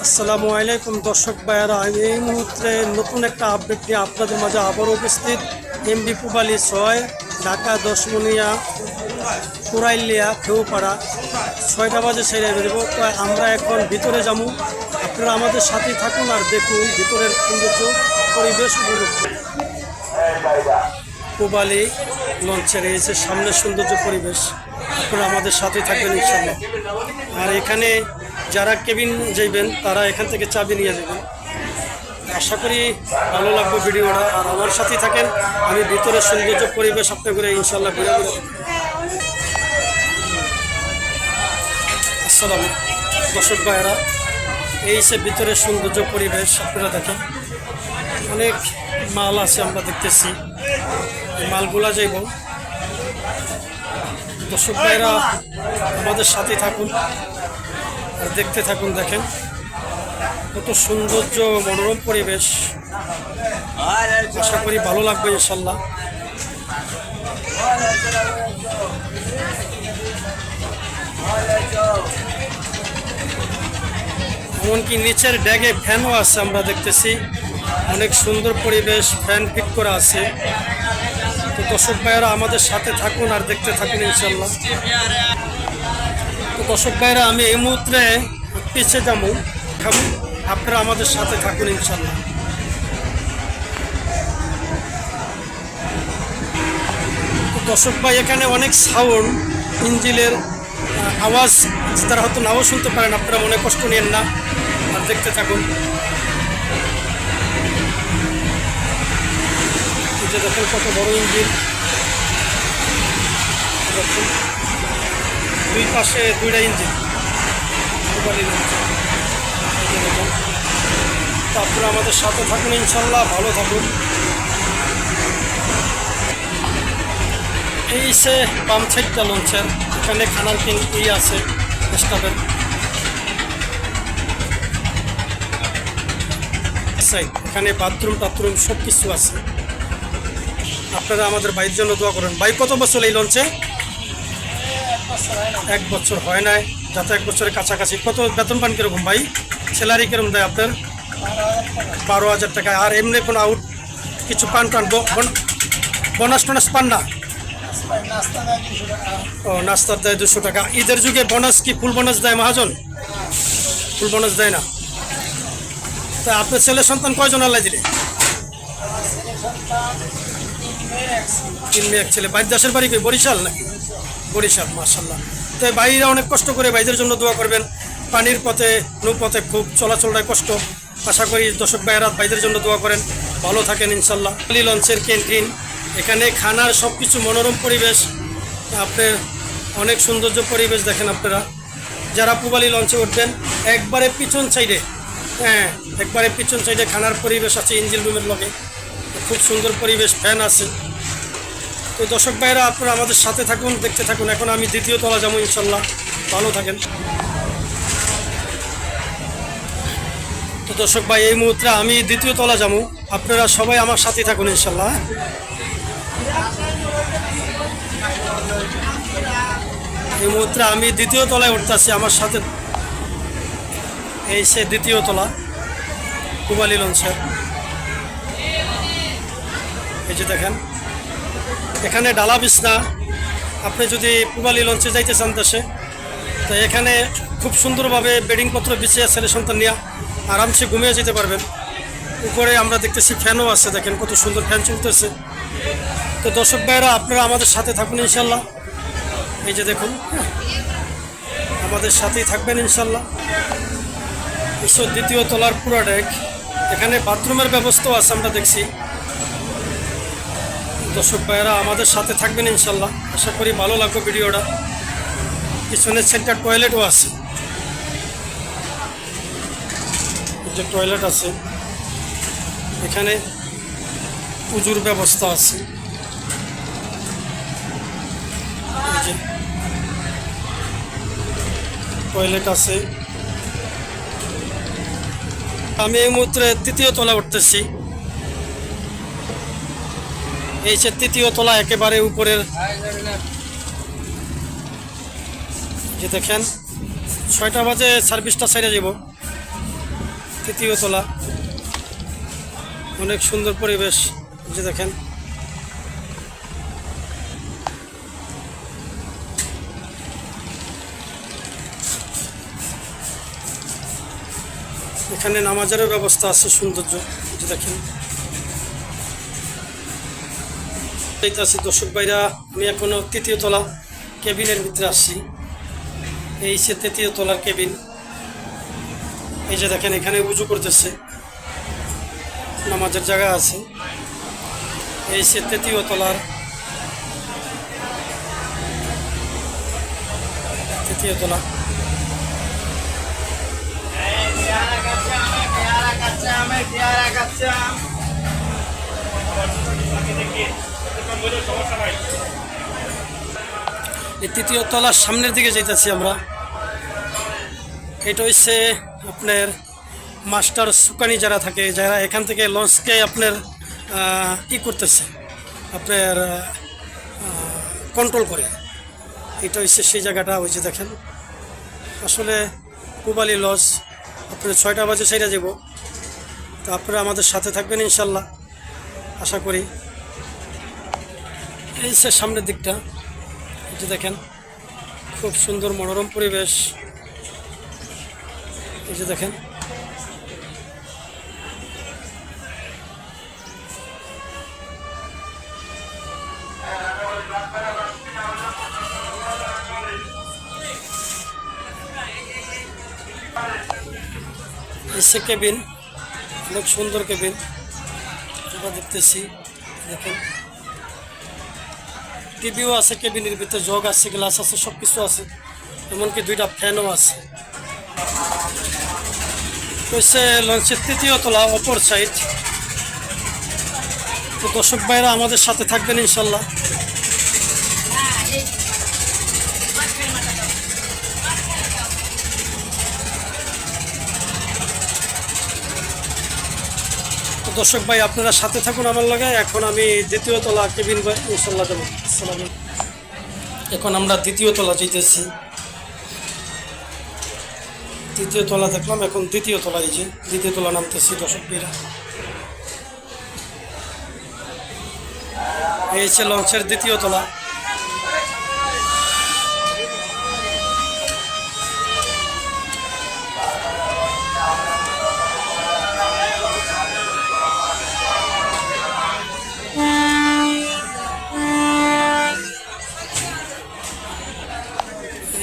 আসসালামু আলাইকুম দর্শক ভাইয়েরা, আমি এই মুহূর্তে নতুন একটা আপডেট নিয়ে আপনাদের মাঝে আবারও উপস্থিত। এমবি পুবালি 6 ঢাকা 10 মুনিয়া কুরাইলিয়া খেউপাড়া 6টা বাজে ছেড়ে বেরোবো। তো আমরা এখন ভিতরে যাবো, আপনারা আমাদের সাথেই থাকুন আর দেখুন ভিতরের সৌন্দর্য পরিবেশ উপভোগ করুন। পুবালি লঞ্চের এসে সামনের সৌন্দর্য পরিবেশ, আপনারা আমাদের সাথেই থাকবেন ইনশাআল্লাহ। আর এখানে যারা কেবিন যাইবেন তারা এখান থেকে চাবি নিয়ে যাবেন। আশা করি ভালো লাগবে ভিডিওটা, আর আমার সাথেই থাকেন। আমি ভিতরের সৌন্দর্য পরিবেশ আপনার করে ইনশাল্লাহ ঘুরে ঘুরে। আসসালাম দর্শক ভাইয়েরা, এই সে ভিতরের সৌন্দর্য পরিবেশ আপনারা দেখেন। অনেক মাল আছে আমরা দেখতেছি, এই মালগুলা যাইব। দর্শক ভাইয়েরা আমাদের সাথেই থাকুন আর দেখতে থাকুন। দেখেন কত সৌন্দর্য, মনোরম পরিবেশ। আশা করি ভালো লাগবে ইনশাল্লাহ। এমনকি নিচের ড্যাগে ফ্যানও আছে আমরা দেখতেছি। অনেক সুন্দর পরিবেশ, ফ্যান ফিট করা আছে। তো দর্শক ভাইয়েরা আমাদের সাথে থাকুন আর দেখতে থাকুন ইনশাল্লাহ। তো দর্শক ভাইয়েরা আমি এই মুহূর্তে পিছিয়ে যাবো, আপনারা আমাদের সাথে থাকুন ইনশাল্লাহ। দর্শক ভাই এখানে অনেক সাউন্ড, ইঞ্জিনের আওয়াজ তারা হয়তো নাও শুনতে পারেন, আপনারা মনে কষ্ট নেন না আর দেখতে থাকুন। যে দেখেন কত বড় ইঞ্জিন, দুই পাশে দুইটা ইঞ্জিন। আপনারা আমাদের সাথে থাকুন ইনশাল্লাহ, ভালো থাকুন। এই সে বাম সাইডটা লঞ্চের, এখানে খানার ই আছে স্টাফের সাইড, এখানে বাথরুম টাথরুম সব কিছু আছে। আপনারা আমাদের ভাইয়ের জন্য দোয়া করেন। ভাই কত বছর এই লঞ্চে? 1 বছর হয় নাই, যাতে 1 বছরের কাছাকাছি। কত বেতন পান কিরকম ভাই? স্যালারি কিরকম দেয় আপনার? 12,000 টাকা। আর এমনি কোনো আউট কিছু পান বোনাস টোনাস পান না? ও নাস্তার দেয় 200 টাকা। ঈদের যুগে বোনাস কি ফুল বোনাস দেয় মহাজন? ফুল বোনাস দেয় না। তা আপনার ছেলে সন্তান কয়জন আল্লাহ দিলে? 3 মেয়ে 1 ছেলে। বাইর দেশের বাড়ি কই? বরিশাল নাকি? বরিশাল, মাশাল্লাহ। তো ভাইরা অনেক কষ্ট করে, ভাইদের জন্য দোয়া করবেন। পানির পথে নৌপথে খুব চলাচলটায় কষ্ট। আশা করি দর্শক ভাইয়েরা ভাইদের জন্য দোয়া করেন, ভালো থাকেন ইনশাল্লাহ। লঞ্চের ক্যান্টিন, এখানে খানার সব কিছু মনোরম পরিবেশ। আপনার অনেক সৌন্দর্য পরিবেশ দেখেন। আপনারা যারা পুবালি লঞ্চে উঠবেন একবারে পিছন সাইডে, একবারে পিছন সাইডে খানার পরিবেশ আছে ইঞ্জিন রুমের লগে। খুব সুন্দর পরিবেশ, ফ্যান আছে। তো দর্শক ভাইরা আপনারা আমাদের সাথে থাকুন, দেখতে থাকুন। এখন আমি 2য় তলা যাবো ইনশাল্লাহ, ভালো থাকেন। তো দর্শক ভাই এই মুহূর্তে আমি 2য় তলা যাবো, আপনারা সবাই আমার সাথে থাকুন ইনশাল্লাহ। এই মুহূর্তে আমি 2য় তলায় উঠতেছি, আমার সাথে। এই সে 2য় তলা পুবালি লঞ্চের। এই যে দেখেন এখানে ডালা বিছনা। আপনি যদি পুবালি লঞ্চে যাইতে চান দেশে, তো এখানে খুব সুন্দরভাবে বেডিংপত্র বিছিয়ে ছেলে সন্তান নিয়ে আরামসে ঘুমিয়ে যেতে পারবেন। উপরে আমরা দেখতেছি ফ্যানও আছে, দেখেন কত সুন্দর ফ্যান চলতেছে। তো দর্শক ভাইয়েরা আপনারা আমাদের সাথে থাকুন ইনশাল্লাহ। এই যে দেখুন, আমাদের সাথেই থাকবেন ইনশাল্লাহ। 2য় তলার পুরা ডেক, এখানে বাথরুমের ব্যবস্থাও আছে আমরা দেখছি। দর্শক ভাইয়েরা আমাদের সাথে থাকবেন ইনশাল্লাহ, আশা করি ভালো লাগবে ভিডিওটা। পিছনে সেন্টার টয়লেটও আছে, যে টয়লেট আছে, এখানে উজুর ব্যবস্থা আছে। টয়লেট আছে। আমি এই মুহূর্তে 3য় তলা উঠতেছি। এই যে 3য় তলা একেবারে উপরের, যে দেখেন 6টা বাজে সার্ভিসটা ছেড়ে যাব। তৃতীয় তলা, অনেক সুন্দর পরিবেশ। যে দেখেন এখানে নামাজেরও ব্যবস্থা আছে, সৌন্দর্য। যে দেখেন আছি দর্শক ভাইরা, আমি এখনো তৃতীয় তলা কেবিনের ভিতরে আসছি। এই সে তৃতীয় তলার কেবিন। এই যে দেখেন এখানে উজু করতেছে, নামাজের জায়গা আছে। এই সে তৃতীয় তলার তৃতীয় তলা। এই তৃতীয় তলার সামনের দিকে যাইতেছি আমরা। এটা হচ্ছে আপনার মাস্টার সুকানি যারা থাকে, যারা এখান থেকে লঞ্চকে আপনার করতেছে, আপনার কন্ট্রোল করে। এটা হচ্ছে সেই জায়গাটা। ওই যে দেখেন আসলে পূবালী লঞ্চ আপনার 6টা বাজে ছেড়ে যাব। তো আপনারা আমাদের সাথে থাকবেন ইনশাল্লাহ, আশা করি। এই সে সামনের দিকটা, এই যে দেখেন খুব সুন্দর মনোরম পরিবেশ। এই যে দেখেন এসে কেবিন, অনেক সুন্দর কেবিন আমরা দেখতেছি। দেখেন টিভিও আছে কেবিনের ভিতরে, জগ আছে, গ্লাস আছে, সব কিছু আছে, এমনকি 2টা ফ্যানও আছে। হচ্ছে লঞ্চের তৃতীয় তলা, অপর সাইড। তো দর্শক ভাইরা আমাদের সাথে থাকবেন ইনশাল্লাহ। দর্শক ভাই আপনারা সাথে থাকুন আমার লগে। এখন আমি দ্বিতীয় তলা কেবিন ইনশাল্লাহ যাবো। এখন আমরা দ্বিতীয় তলা যেতেছি। তৃতীয় তলা দেখলাম, এখন দ্বিতীয় তলা। এই যে দ্বিতীয় তলা নামতেছি দর্শক ভাইরা। এই হচ্ছে লঞ্চের দ্বিতীয় তলা।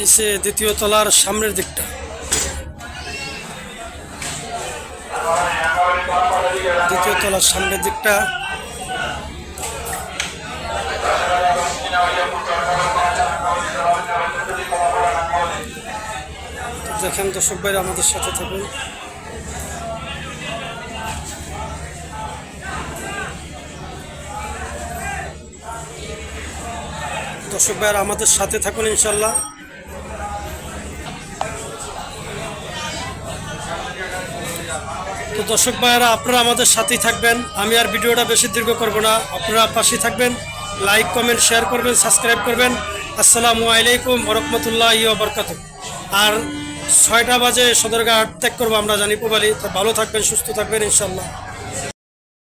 এসে দ্বিতীয় তলার সামনের দিকটা। দ্বিতীয় তলার সামনের দিকটা দেখেন দর্শক ভাইরা আমাদের সাথে থাকুন। দর্শক ভাইরা আমাদের সাথে থাকুন ইনশাল্লাহ। তো দর্শক ভাইয়েরা আপনারা আমাদের সাথেই থাকবেন। আমি আর ভিডিওটা বেশি দীর্ঘ করব না, আপনারা পাশেই থাকবেন। লাইক, কমেন্ট, শেয়ার করবেন, সাবস্ক্রাইব করবেন। আসসালামু আলাইকুম ওয়া রাহমাতুল্লাহি ওয়া বারাকাতুহু। আর 6টা বাজে সদরঘাট ত্যাগ করবো আমরা জানি পূবালী। তো ভালো থাকবেন, সুস্থ থাকবেন ইনশাল্লাহ।